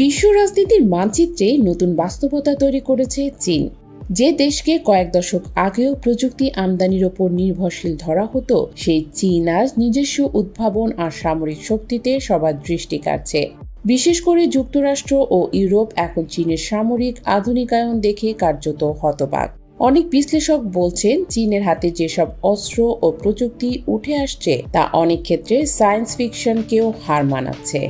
বিশ্ব রাজনীতির মানচিত্রে নতুন বাস্তবতা তৈরি করেছে চীন। যে দেশকে কয়েক দশক আগেও প্রযুক্তি আমদানির ওপর নির্ভরশীল ধরা হতো, সেই চীন আজ নিজস্ব উদ্ভাবন আর সামরিক শক্তিতে সবার দৃষ্টি কাড়ছে। বিশেষ করে যুক্তরাষ্ট্র ও ইউরোপ এখন চীনের সামরিক আধুনিকায়ন দেখে কার্যত হতবাক। অনেক বিশ্লেষক বলছেন, চীনের হাতে যেসব অস্ত্র ও প্রযুক্তি উঠে আসছে তা অনেক ক্ষেত্রে সায়েন্স ফিকশনকেও হার মানাচ্ছে।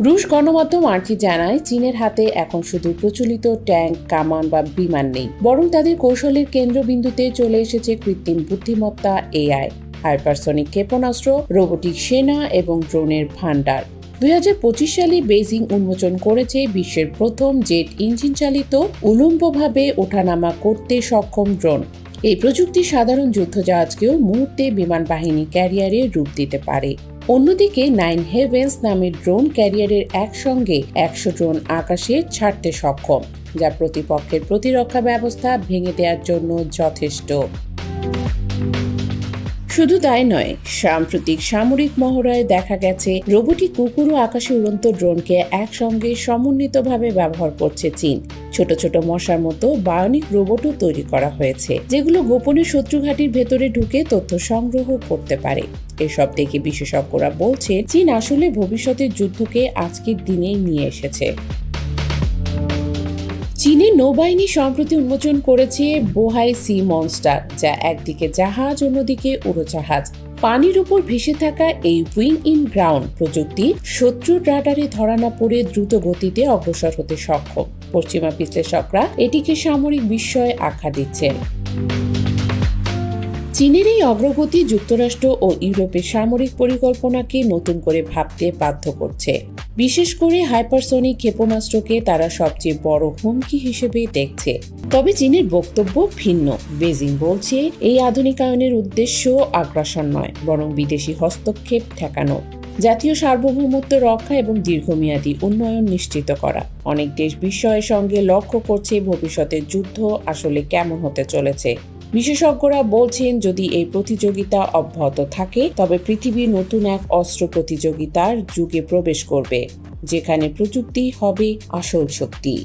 রুশ গণমাধ্যম আরটি জানায়, চীনের হাতে এখন শুধু প্রচলিত ট্যাঙ্ক, কামান বা বিমান নেই, বরং তাদের কৌশলের কেন্দ্রবিন্দুতে চলে এসেছে কৃত্রিম বুদ্ধিমত্তা, এআই, হাইপারসনিক ক্ষেপণাস্ত্র, রোবোটিক সেনা এবং ড্রোনের ভান্ডার। 2025 সালে বেইজিং উন্মোচন করেছে বিশ্বের প্রথম জেট ইঞ্জিন চালিত উলম্বভাবে ওঠানামা করতে সক্ষম ড্রোন। এই প্রযুক্তি সাধারণ যুদ্ধজাহাজকেও মুহূর্তে বিমান বাহিনী ক্যারিয়ারে রূপ দিতে পারে। অন্যদিকে 9 হেভেন্স নামের ড্রোন ক্যারিয়ারের একসঙ্গে 100 ড্রোন আকাশে ছাড়তে সক্ষম, যা প্রতিপক্ষের প্রতিরক্ষা ব্যবস্থা ভেঙে দেওয়ার জন্য যথেষ্ট। শুধু তাই নয়, সাম্প্রতিক সামরিক মহড়ায় দেখা গেছে রোবোটিক কুকুরও আকাশে উড়ন্ত ড্রোনকে একসঙ্গে সমন্বিতভাবে ব্যবহার করছে চীন। ছোট ছোট মশার মতো বায়োনিক রোবটও তৈরি করা হয়েছে, যেগুলো গোপনে শত্রু ঘাঁটির ভেতরে ঢুকে তথ্য সংগ্রহ করতে পারে। এসব দেখে বিশেষজ্ঞরা বলছে, চীন আসলে ভবিষ্যতের যুদ্ধকে আজকের দিনেই নিয়ে এসেছে। চীনের নৌবাহিনী সম্প্রতি উন্মোচন করেছে বোহাই সি মনস্টার, যা একদিকে জাহাজ, অন্যদিকে উড়োজাহাজ। পানির উপর ভেসে থাকা এই উইং ইন গ্রাউন্ড প্রযুক্তি শত্রুর রাডারে ধরা না পড়ে দ্রুত গতিতে অগ্রসর হতে সক্ষম। পশ্চিমা বিশ্লেষকরা এটিকে সামরিক বিস্ময়ে আখ্যা দিচ্ছেন। চীনের এই অগ্রগতি যুক্তরাষ্ট্র ও ইউরোপের সামরিক পরিকল্পনাকে নতুন করে ভাবতে বাধ্য করছে। বিশেষ করে হাইপারসনিক ক্ষেপণাস্ত্রকে তারা সবচেয়ে বড় হুমকি হিসেবে দেখছে। তবে চীনের বক্তব্য ভিন্ন। বেজিং বলছে, এই আধুনিকায়নের উদ্দেশ্য আগ্রাসন নয়, বরং বিদেশি হস্তক্ষেপ ঠেকানো, জাতীয় সার্বভৌমত্ব রক্ষা এবং দীর্ঘমেয়াদী উন্নয়ন নিশ্চিত করা। অনেক দেশ বিস্ময়ের সঙ্গে লক্ষ্য করছে ভবিষ্যতের যুদ্ধ আসলে কেমন হতে চলেছে। বিশেষজ্ঞরা বলছেন, যদি এই প্রতিযোগিতা অব্যাহত থাকে, তবে পৃথিবী নতুন এক অস্ত্র প্রতিযোগিতার যুগে প্রবেশ করবে, যেখানে প্রযুক্তি হবে আসল শক্তি।